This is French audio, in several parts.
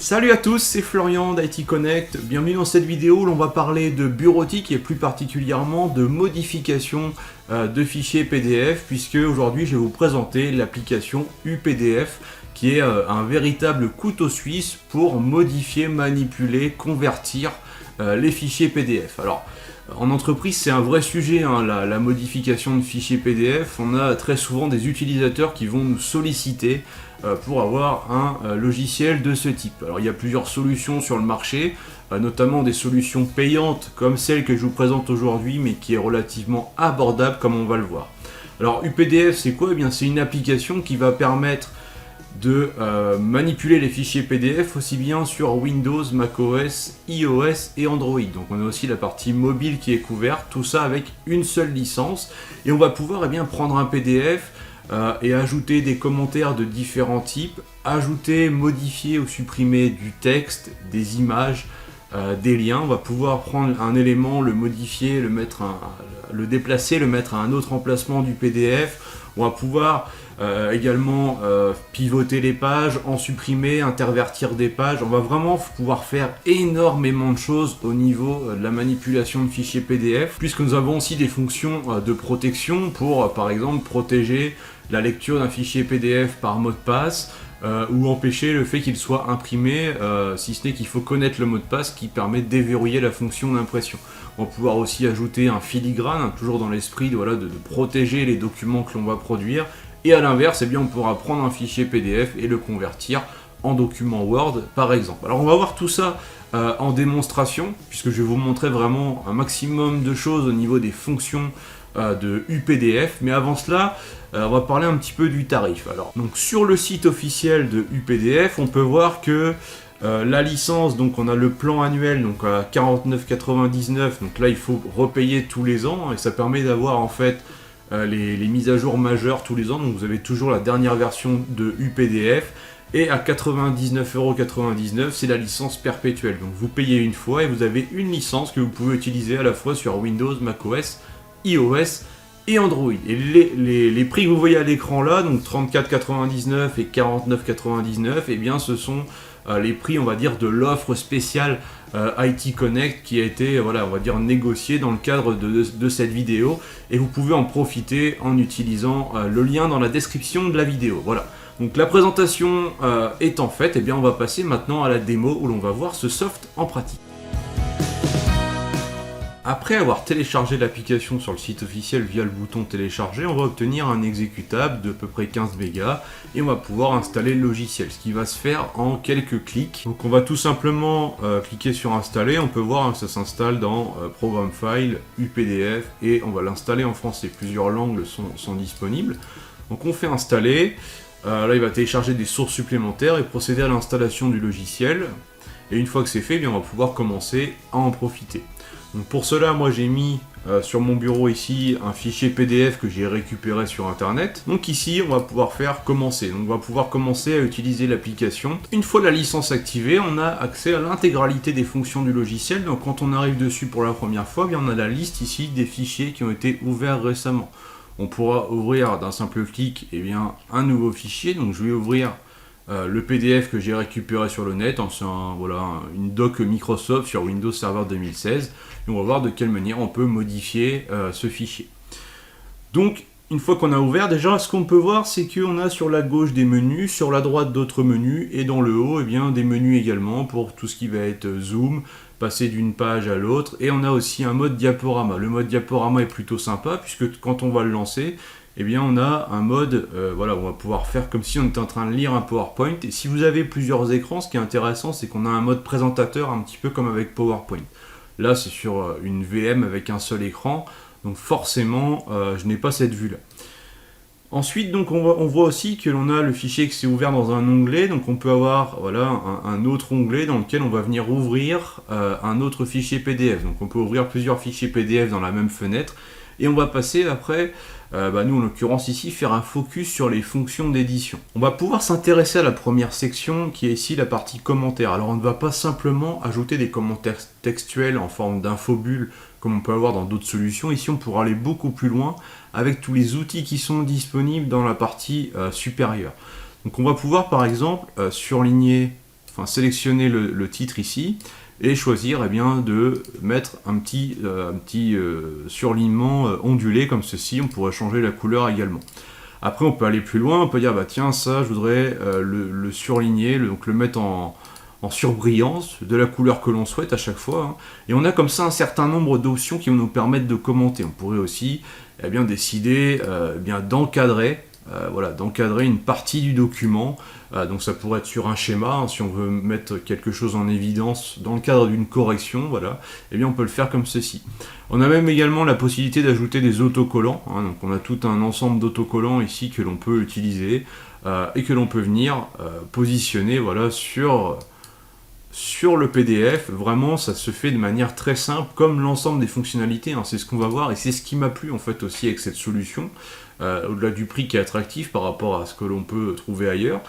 Salut à tous, c'est Florian d'IT Connect. Bienvenue dans cette vidéo où l'on va parler de bureautique et plus particulièrement de modification de fichiers PDF, puisque aujourd'hui je vais vous présenter l'application UPDF qui est un véritable couteau suisse pour modifier, manipuler, convertir les fichiers PDF. Alors, en entreprise, c'est un vrai sujet, hein, la modification de fichiers PDF. On a très souvent des utilisateurs qui vont nous solliciter pour avoir un logiciel de ce type. Alors, il y a plusieurs solutions sur le marché, notamment des solutions payantes comme celle que je vous présente aujourd'hui, mais qui est relativement abordable comme on va le voir. Alors, UPDF, c'est quoi? Eh bien, c'est une application qui va permettre de manipuler les fichiers PDF aussi bien sur Windows, macOS, iOS et Android. Donc on a aussi la partie mobile qui est couverte, tout ça avec une seule licence. Et on va pouvoir prendre un PDF et ajouter des commentaires de différents types, ajouter, modifier ou supprimer du texte, des images, des liens. On va pouvoir prendre un élément, le modifier, le déplacer, le mettre à un autre emplacement du PDF. On va pouvoir également pivoter les pages, en supprimer, intervertir des pages. On va vraiment pouvoir faire énormément de choses au niveau de la manipulation de fichiers PDF, puisque nous avons aussi des fonctions de protection pour, par exemple, protéger la lecture d'un fichier PDF par mot de passe, ou empêcher le fait qu'il soit imprimé, si ce n'est qu'il faut connaître le mot de passe qui permet de déverrouiller la fonction d'impression. On va pouvoir aussi ajouter un filigrane, hein, toujours dans l'esprit de protéger les documents que l'on va produire. Et à l'inverse, on pourra prendre un fichier PDF et le convertir en document Word, par exemple. Alors on va voir tout ça en démonstration, puisque je vais vous montrer vraiment un maximum de choses au niveau des fonctions de UPDF. Mais avant cela, on va parler un petit peu du tarif. Alors, donc sur le site officiel de UPDF, on peut voir que la licence, donc on a le plan annuel donc à 49,99, donc là il faut repayer tous les ans, et ça permet d'avoir en fait les mises à jour majeures tous les ans. Donc vous avez toujours la dernière version de UPDF, et à 99,99 €, c'est la licence perpétuelle. Donc vous payez une fois et vous avez une licence que vous pouvez utiliser à la fois sur Windows, macOS, iOS et Android. Et les prix que vous voyez à l'écran là, donc 34,99 et 49,99, et bien ce sont les prix, on va dire, de l'offre spéciale IT Connect qui a été, on va dire, négociée dans le cadre de cette vidéo, et vous pouvez en profiter en utilisant le lien dans la description de la vidéo. Voilà. Donc la présentation étant faite, on va passer maintenant à la démo où l'on va voir ce soft en pratique. Après avoir téléchargé l'application sur le site officiel via le bouton télécharger, on va obtenir un exécutable de à peu près 15 mégas et on va pouvoir installer le logiciel, ce qui va se faire en quelques clics. Donc on va tout simplement cliquer sur installer. On peut voir que ça s'installe dans Programme File, UPDF, et on va l'installer en français. Plusieurs langues sont disponibles. Donc on fait installer. Là il va télécharger des sources supplémentaires et procéder à l'installation du logiciel. Et une fois que c'est fait, on va pouvoir commencer à en profiter. Donc pour cela, moi j'ai mis sur mon bureau ici un fichier PDF que j'ai récupéré sur internet. Donc ici on va pouvoir faire commencer. Donc on va pouvoir commencer à utiliser l'application. Une fois la licence activée, on a accès à l'intégralité des fonctions du logiciel. Donc quand on arrive dessus pour la première fois, on a la liste ici des fichiers qui ont été ouverts récemment. On pourra ouvrir d'un simple clic un nouveau fichier. Donc je vais ouvrir le PDF que j'ai récupéré sur le net, c'est une doc Microsoft sur Windows Server 2016, et on va voir de quelle manière on peut modifier ce fichier. Donc une fois qu'on a ouvert, déjà ce qu'on peut voir, c'est qu'on a sur la gauche des menus, sur la droite d'autres menus, et dans le haut des menus également pour tout ce qui va être zoom, passer d'une page à l'autre, et on a aussi un mode diaporama. Le mode diaporama est plutôt sympa, puisque quand on va le lancer, on a un mode, on va pouvoir faire comme si on était en train de lire un PowerPoint. Et si vous avez plusieurs écrans, ce qui est intéressant, c'est qu'on a un mode présentateur un petit peu comme avec PowerPoint. Là, c'est sur une VM avec un seul écran, donc forcément, je n'ai pas cette vue-là. Ensuite, donc, on voit aussi que l'on a le fichier qui s'est ouvert dans un onglet, donc on peut avoir un autre onglet dans lequel on va venir ouvrir un autre fichier PDF. Donc on peut ouvrir plusieurs fichiers PDF dans la même fenêtre, et on va passer après, nous en l'occurrence ici, faire un focus sur les fonctions d'édition. On va pouvoir s'intéresser à la première section qui est ici la partie commentaires. Alors on ne va pas simplement ajouter des commentaires textuels en forme d'infobulle comme on peut avoir dans d'autres solutions. Ici on pourra aller beaucoup plus loin avec tous les outils qui sont disponibles dans la partie supérieure. Donc on va pouvoir par exemple surligner sélectionner le titre ici, et choisir de mettre un petit surlignement ondulé comme ceci. On pourrait changer la couleur également. Après on peut aller plus loin, on peut dire tiens ça je voudrais le surligner, donc le mettre en surbrillance de la couleur que l'on souhaite à chaque fois. Et on a comme ça un certain nombre d'options qui vont nous permettre de commenter. On pourrait aussi décider d'encadrer une partie du document. Donc ça pourrait être sur un schéma, si on veut mettre quelque chose en évidence dans le cadre d'une correction, on peut le faire comme ceci. On a même également la possibilité d'ajouter des autocollants, donc on a tout un ensemble d'autocollants ici que l'on peut utiliser et que l'on peut venir positionner sur le PDF. Vraiment ça se fait de manière très simple, comme l'ensemble des fonctionnalités, c'est ce qu'on va voir, et c'est ce qui m'a plu en fait aussi avec cette solution. Au-delà du prix qui est attractif par rapport à ce que l'on peut trouver ailleurs,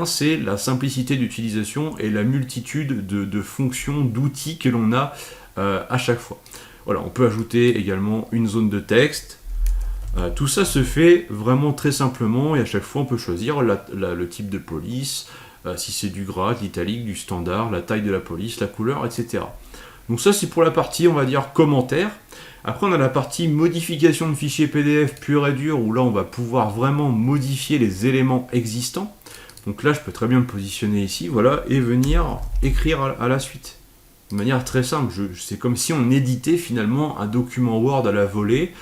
c'est la simplicité d'utilisation et la multitude de fonctions, d'outils que l'on a à chaque fois. Voilà, on peut ajouter également une zone de texte. Tout ça se fait vraiment très simplement, et à chaque fois on peut choisir le type de police, si c'est du gras, de l'italique, du standard, la taille de la police, la couleur, etc. Donc ça c'est pour la partie, on va dire, commentaire. Après on a la partie modification de fichiers PDF pur et dur, où là on va pouvoir vraiment modifier les éléments existants. Donc là je peux très bien le positionner ici, et venir écrire à la suite. De manière très simple, c'est comme si on éditait finalement un document Word à la volée.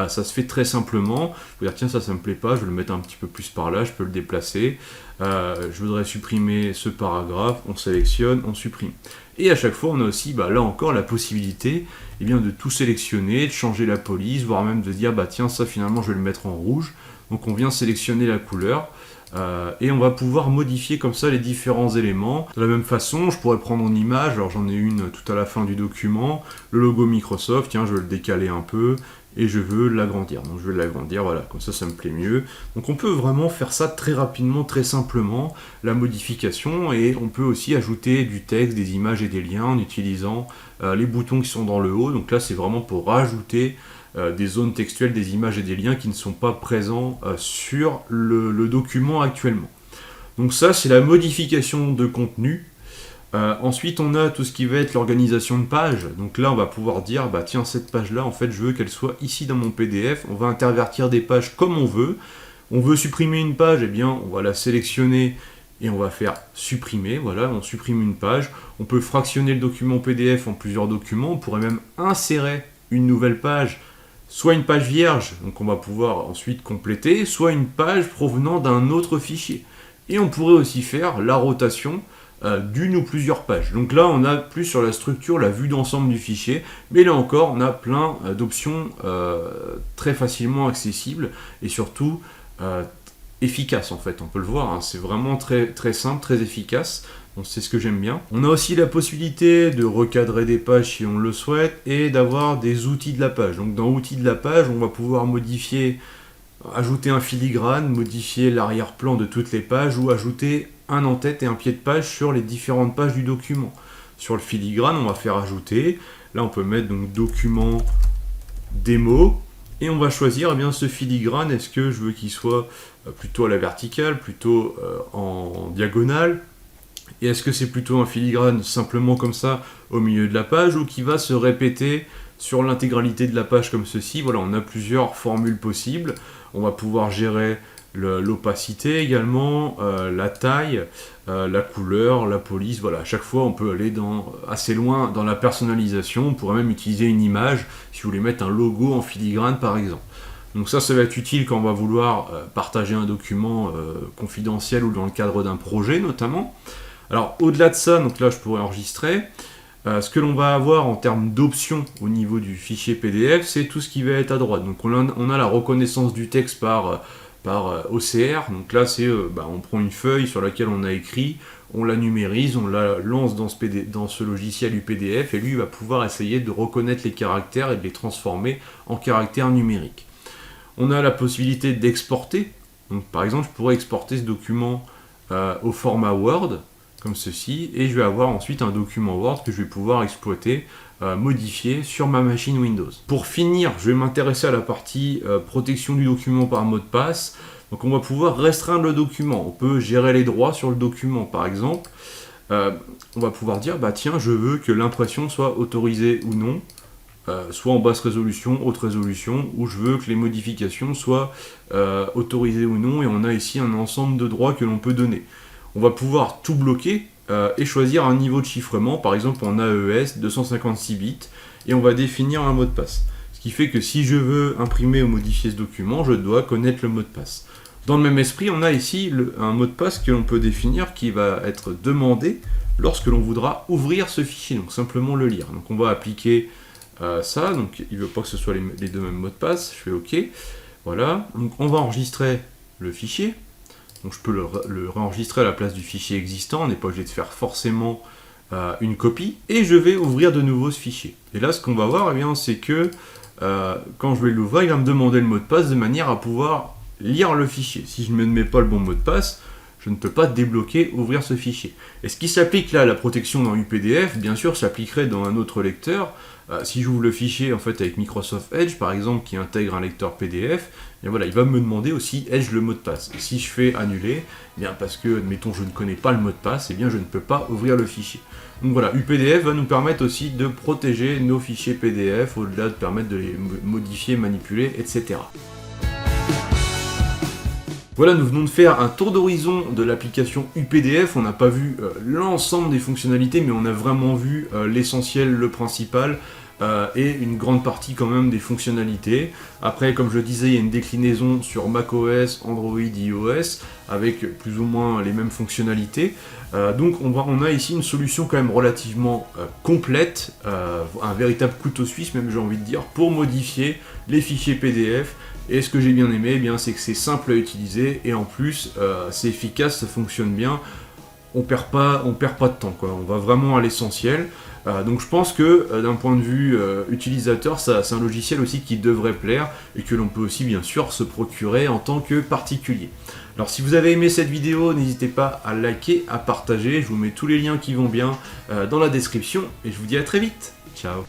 Ça se fait très simplement. Je peux dire tiens ça me plaît pas, je vais le mettre un petit peu plus par là, je peux le déplacer. Je voudrais supprimer ce paragraphe, on sélectionne, on supprime. Et à chaque fois on a aussi là encore la possibilité de tout sélectionner, de changer la police, voire même de dire tiens ça finalement je vais le mettre en rouge. Donc on vient sélectionner la couleur. Et on va pouvoir modifier comme ça les différents éléments. De la même façon, je pourrais prendre une image, alors j'en ai une tout à la fin du document, le logo Microsoft, tiens je vais le décaler un peu, et je veux l'agrandir. Donc je vais l'agrandir, comme ça me plaît mieux. Donc on peut vraiment faire ça très rapidement, très simplement, la modification, et on peut aussi ajouter du texte, des images et des liens en utilisant les boutons qui sont dans le haut. Donc là c'est vraiment pour rajouter des zones textuelles, des images et des liens qui ne sont pas présents sur le document actuellement. Donc ça c'est la modification de contenu. Ensuite on a tout ce qui va être l'organisation de page. Donc là on va pouvoir dire tiens cette page là en fait je veux qu'elle soit ici dans mon PDF. On va intervertir des pages comme on veut. On veut supprimer une page, on va la sélectionner et on va faire supprimer, on supprime une page. On peut fractionner le document PDF en plusieurs documents. On pourrait même insérer une nouvelle page, soit une page vierge, donc on va pouvoir ensuite compléter, soit une page provenant d'un autre fichier. Et on pourrait aussi faire la rotation d'une ou plusieurs pages. Donc là on a plus sur la structure, la vue d'ensemble du fichier, mais là encore on a plein d'options très facilement accessibles et surtout efficaces en fait, on peut le voir, c'est vraiment très, très simple, très efficace. Donc c'est ce que j'aime bien. On a aussi la possibilité de recadrer des pages si on le souhaite et d'avoir des outils de la page. Donc dans outils de la page, on va pouvoir modifier, ajouter un filigrane, modifier l'arrière-plan de toutes les pages ou ajouter un en-tête et un pied de page sur les différentes pages du document. Sur le filigrane, on va faire ajouter. Là, on peut mettre donc document démo et on va choisir ce filigrane. Est-ce que je veux qu'il soit plutôt à la verticale, plutôt en diagonale? Et est-ce que c'est plutôt un filigrane simplement comme ça au milieu de la page ou qui va se répéter sur l'intégralité de la page comme ceci? On a plusieurs formules possibles. On va pouvoir gérer l'opacité également, la taille, la couleur, la police. À chaque fois on peut aller assez loin dans la personnalisation. On pourrait même utiliser une image si vous voulez mettre un logo en filigrane par exemple. Donc ça va être utile quand on va vouloir partager un document confidentiel ou dans le cadre d'un projet notamment. Alors au-delà de ça, donc là je pourrais enregistrer. Ce que l'on va avoir en termes d'options au niveau du fichier PDF, c'est tout ce qui va être à droite. Donc on a la reconnaissance du texte par OCR. Donc là c'est on prend une feuille sur laquelle on a écrit, on la numérise, on la lance dans ce logiciel du PDF et lui va pouvoir essayer de reconnaître les caractères et de les transformer en caractères numériques. On a la possibilité d'exporter. Donc par exemple je pourrais exporter ce document au format Word comme ceci, et je vais avoir ensuite un document Word que je vais pouvoir exploiter, modifier sur ma machine Windows. Pour finir, je vais m'intéresser à la partie protection du document par mot de passe. Donc on va pouvoir restreindre le document, on peut gérer les droits sur le document par exemple. on va pouvoir dire, bah tiens, je veux que l'impression soit autorisée ou non, soit en basse résolution, haute résolution, ou je veux que les modifications soient autorisées ou non, et on a ici un ensemble de droits que l'on peut donner. On va pouvoir tout bloquer et choisir un niveau de chiffrement, par exemple en AES 256 bits, et on va définir un mot de passe. Ce qui fait que si je veux imprimer ou modifier ce document, je dois connaître le mot de passe. Dans le même esprit, on a ici un mot de passe que l'on peut définir qui va être demandé lorsque l'on voudra ouvrir ce fichier, donc simplement le lire. Donc on va appliquer ça, donc il ne veut pas que ce soit les deux mêmes mots de passe, je fais OK. Voilà, donc on va enregistrer le fichier. Donc je peux le réenregistrer à la place du fichier existant, on n'est pas obligé de faire forcément une copie. Et je vais ouvrir de nouveau ce fichier. Et là, ce qu'on va voir, eh bien, c'est que quand je vais l'ouvrir, il va me demander le mot de passe de manière à pouvoir lire le fichier. Si je ne mets pas le bon mot de passe, je ne peux pas débloquer, ouvrir ce fichier. Et ce qui s'applique là à la protection dans UPDF, bien sûr, s'appliquerait dans un autre lecteur. Si j'ouvre le fichier en fait avec Microsoft Edge, par exemple, qui intègre un lecteur PDF, bien voilà, il va me demander aussi Edge le mot de passe. Et si je fais annuler, bien parce que, admettons, je ne connais pas le mot de passe, et bien je ne peux pas ouvrir le fichier. Donc voilà, UPDF va nous permettre aussi de protéger nos fichiers PDF, au-delà de permettre de les modifier, manipuler, etc. Voilà, nous venons de faire un tour d'horizon de l'application UPDF. On n'a pas vu l'ensemble des fonctionnalités, mais on a vraiment vu l'essentiel, le principal, et une grande partie quand même des fonctionnalités. Après, comme je le disais, il y a une déclinaison sur macOS, Android, iOS, avec plus ou moins les mêmes fonctionnalités. Donc on a ici une solution quand même relativement complète, un véritable couteau suisse même j'ai envie de dire, pour modifier les fichiers PDF. Et ce que j'ai bien aimé, eh bien, c'est que c'est simple à utiliser et en plus c'est efficace, ça fonctionne bien. On perd pas de temps, quoi. On va vraiment à l'essentiel. Donc je pense que d'un point de vue utilisateur, c'est un logiciel aussi qui devrait plaire et que l'on peut aussi bien sûr se procurer en tant que particulier. Alors si vous avez aimé cette vidéo, n'hésitez pas à liker, à partager. Je vous mets tous les liens qui vont bien dans la description et je vous dis à très vite. Ciao.